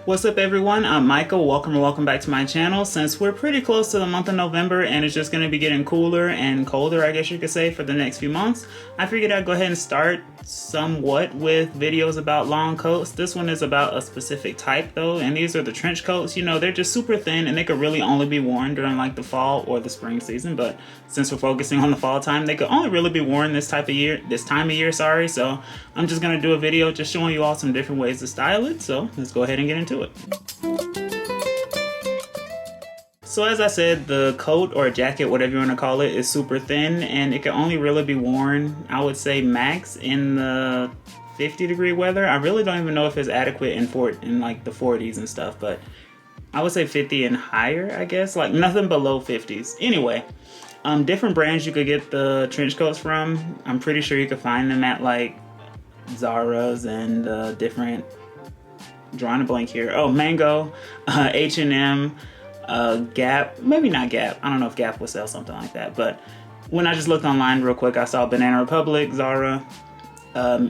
What's up everyone, I'm Micah. Welcome back to my channel. Since we're pretty close to the month of November and it's just going to be getting cooler and colder, I guess you could say, for the next few months, I figured I'd go ahead and start somewhat with videos about long coats. This one is about a specific type though, and these are the trench coats. You know, they're just super thin and they could really only be worn during like the fall or the spring season, but since we're focusing on the fall time, they could only really be worn this time of year, so I'm just going to do a video just showing you all some different ways to style it. So let's go ahead and get into it. So as I said, the coat or jacket, whatever you want to call it, is super thin and it can only really be worn, I would say, max in the 50-degree weather. I really don't even know if it's adequate in like the 40s and stuff, but I would say 50 and higher, I guess, like nothing below 50s. Anyway, different brands you could get the trench coats from. I'm pretty sure you could find them at like Zara's and different, drawing a blank here. Oh, Mango, H&M, Gap, maybe not Gap. I don't know if Gap would sell something like that, but when I just looked online real quick, I saw Banana Republic, Zara,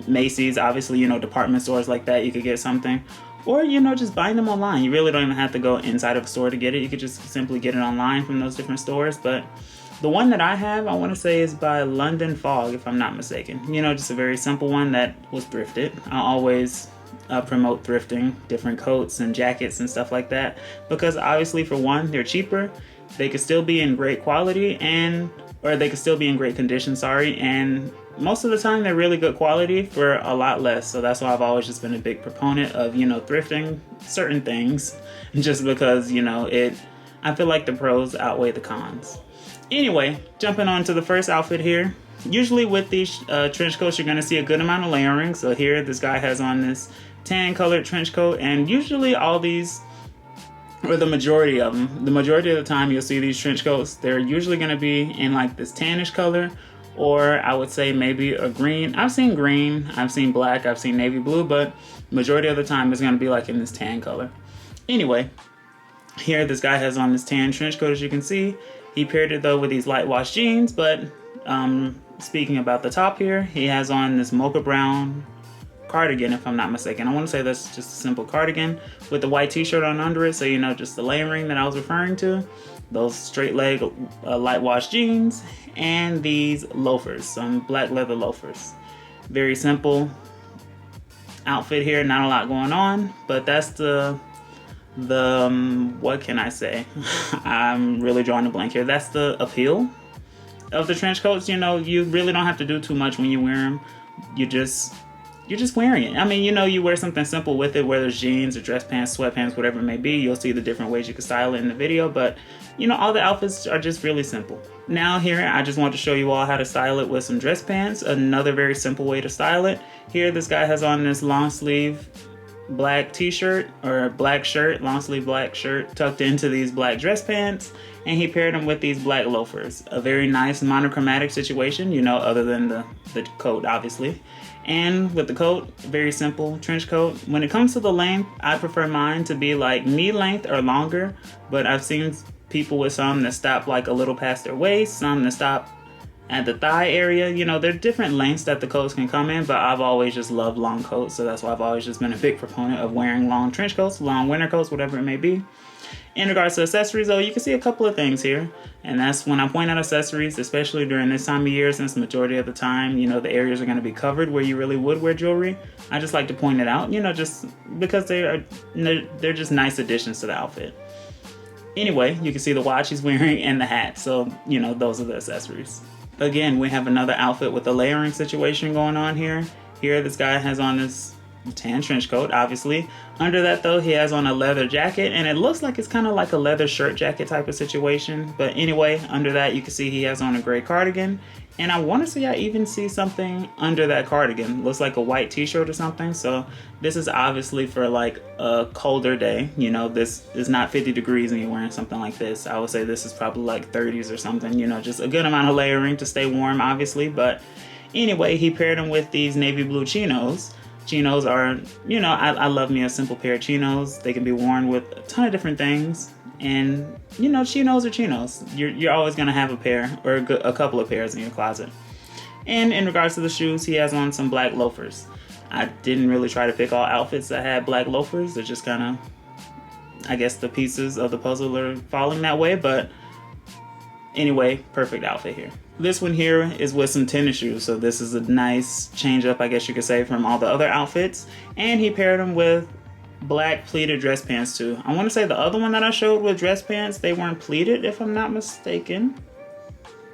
Macy's, obviously, you know, department stores like that, you could get something. Or, you know, just buying them online. You really don't even have to go inside of a store to get it. You could just simply get it online from those different stores. But the one that I have, I want to say, is by London Fog, if I'm not mistaken. You know, just a very simple one that was thrifted. I always promote thrifting different coats and jackets and stuff like that, because obviously, for one, they're cheaper. They could still be in great quality or they could still be in great condition, and most of the time they're really good quality for a lot less. So that's why I've always just been a big proponent of, you know, thrifting certain things, just because, you know, I feel like the pros outweigh the cons. Anyway, jumping on to the first outfit here. Usually with these trench coats, you're going to see a good amount of layering. So here, this guy has on this tan colored trench coat, and usually all these, or the majority of them, the majority of the time you'll see these trench coats, they're usually going to be in like this tannish color, or I would say maybe a green. I've seen green, I've seen black, I've seen navy blue, but majority of the time it's going to be like in this tan color. Anyway, here this guy has on this tan trench coat, as you can see. He paired it though with these light wash jeans, but speaking about the top here, he has on this mocha brown cardigan, if I'm not mistaken. I want to say that's just a simple cardigan with the white t-shirt on under it, so you know, just the layering that I was referring to. Those straight leg light wash jeans and these loafers, some black leather loafers. Very simple outfit here, not a lot going on, but that's the what can I say? I'm really drawing a blank here. That's the appeal of the trench coats. You know, you really don't have to do too much when you wear them. You're just wearing it. I mean, you know, you wear something simple with it, whether it's jeans or dress pants, sweatpants, whatever it may be. You'll see the different ways you can style it in the video, but you know, all the outfits are just really simple. Now here, I just want to show you all how to style it with some dress pants. Another very simple way to style it. Here, this guy has on this long sleeve black t-shirt or black shirt, long sleeve black shirt tucked into these black dress pants, and he paired them with these black loafers. A very nice monochromatic situation, you know, other than the coat, obviously. And with the coat, very simple trench coat. When it comes to the length, I prefer mine to be like knee length or longer, but I've seen people with some that stop like a little past their waist, some that stop at the thigh area. You know, there are different lengths that the coats can come in, but I've always just loved long coats, so that's why I've always just been a big proponent of wearing long trench coats, long winter coats, whatever it may be. In regards to accessories though, you can see a couple of things here, and that's when I point out accessories, especially during this time of year, since the majority of the time, you know, the areas are going to be covered where you really would wear jewelry. I just like to point it out, you know, just because they're just nice additions to the outfit. Anyway, you can see the watch he's wearing and the hat, so you know, those are the accessories. Again, we have another outfit with a layering situation going on here. Here, this guy has on this tan trench coat, obviously. Under that though, he has on a leather jacket, and it looks like it's kind of like a leather shirt jacket type of situation. But anyway, under that you can see he has on a gray cardigan, and I want to say I even see something under that cardigan. Looks like a white t-shirt or something. So this is obviously for like a colder day. You know, this is not 50 degrees and you're wearing something like this. I would say this is probably like 30s or something, you know, just a good amount of layering to stay warm, obviously. But anyway, he paired them with these navy blue chinos. Chinos are, you know, I love me a simple pair of chinos. They can be worn with a ton of different things. And, you know, chinos are chinos. You're always going to have a pair or a couple of pairs in your closet. And in regards to the shoes, he has on some black loafers. I didn't really try to pick all outfits that had black loafers. They're just kind of I guess the pieces of the puzzle are falling that way, but anyway, perfect outfit here. This one here is with some tennis shoes, so this is a nice change up, I guess you could say, from all the other outfits. And he paired them with black pleated dress pants too. I want to say the other one that I showed with dress pants, they weren't pleated if I'm not mistaken.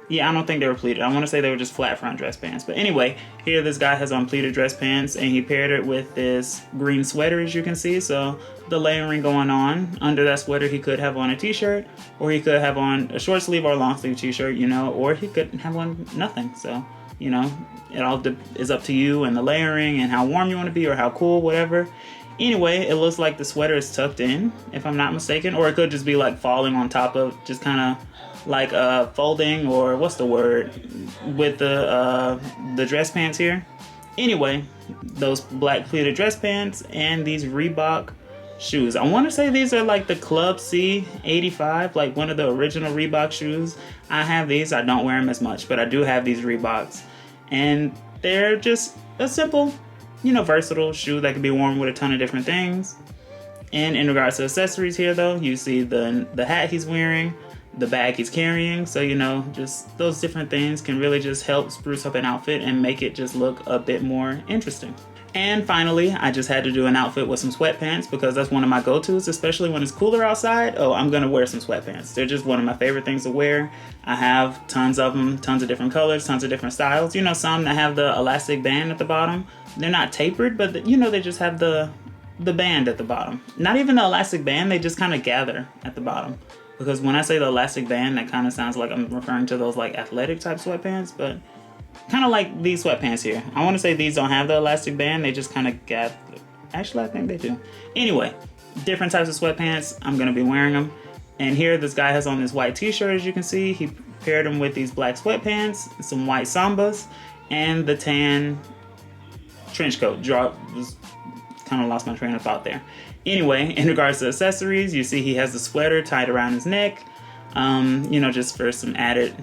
Yeah, I don't think they were pleated. I want to say they were just flat front dress pants. But anyway, here this guy has on pleated dress pants, and he paired it with this green sweater, as you can see. So the layering going on. Under that sweater, he could have on a t-shirt, or he could have on a short sleeve or a long sleeve t-shirt, you know, or he could have on nothing. So, you know, it all is up to you and the layering and how warm you want to be or how cool, whatever. Anyway, it looks like the sweater is tucked in, if I'm not mistaken, or it could just be like falling on top of, just kind of like folding, or what's the word, with the dress pants here. Anyway, those black pleated dress pants and these Reebok shoes. I want to say these are like the Club C 85, like one of the original Reebok shoes. I have these. I don't wear them as much, but I do have these Reeboks, and they're just a simple, you know, versatile shoe that can be worn with a ton of different things. And in regards to accessories here, though, you see the hat he's wearing, the bag he's carrying. So, you know, just those different things can really just help spruce up an outfit and make it just look a bit more interesting. And finally, I just had to do an outfit with some sweatpants because that's one of my go-tos, especially when it's cooler outside. Oh, I'm gonna wear some sweatpants. They're just one of my favorite things to wear. I have tons of them, tons of different colors, tons of different styles. You know, some that have the elastic band at the bottom. They're not tapered, but you know, they just have the band at the bottom. Not even the elastic band, they just kind of gather at the bottom. Because when I say the elastic band, that kind of sounds like I'm referring to those like athletic type sweatpants, but kind of like these sweatpants here. I want to say these don't have the elastic band, they just kind of gather. Actually, I think they do. Anyway, different types of sweatpants, I'm going to be wearing them. And here this guy has on this white t-shirt, as you can see. He paired them with these black sweatpants, some white Sambas, and the tan trench coat. Kind of lost my train of thought there. Anyway, in regards to accessories, you see he has the sweater tied around his neck, you know, just for some added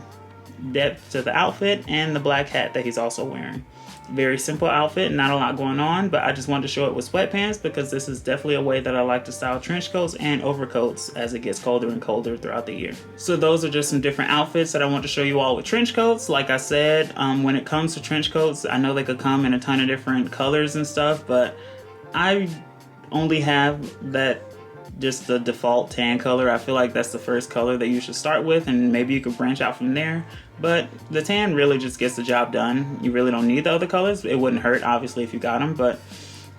depth to the outfit, and the black hat that he's also wearing. Very simple outfit, not a lot going on, but I just wanted to show it with sweatpants because this is definitely a way that I like to style trench coats and overcoats as it gets colder and colder throughout the year. So those are just some different outfits that I want to show you all with trench coats. Like I said, when it comes to trench coats, I know they could come in a ton of different colors and stuff, but I only have that, just the default tan color. I feel like that's the first color that you should start with, and maybe you could branch out from there. But the tan really just gets the job done. You really don't need the other colors. It wouldn't hurt, obviously, if you got them. But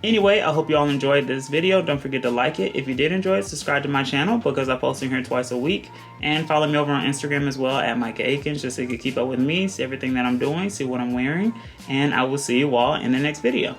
anyway, I hope you all enjoyed this video. Don't forget to like it. If you did enjoy it, subscribe to my channel because I post in here twice a week. And follow me over on Instagram as well at Micah Akins, just so you can keep up with me, see everything that I'm doing, see what I'm wearing. And I will see you all in the next video.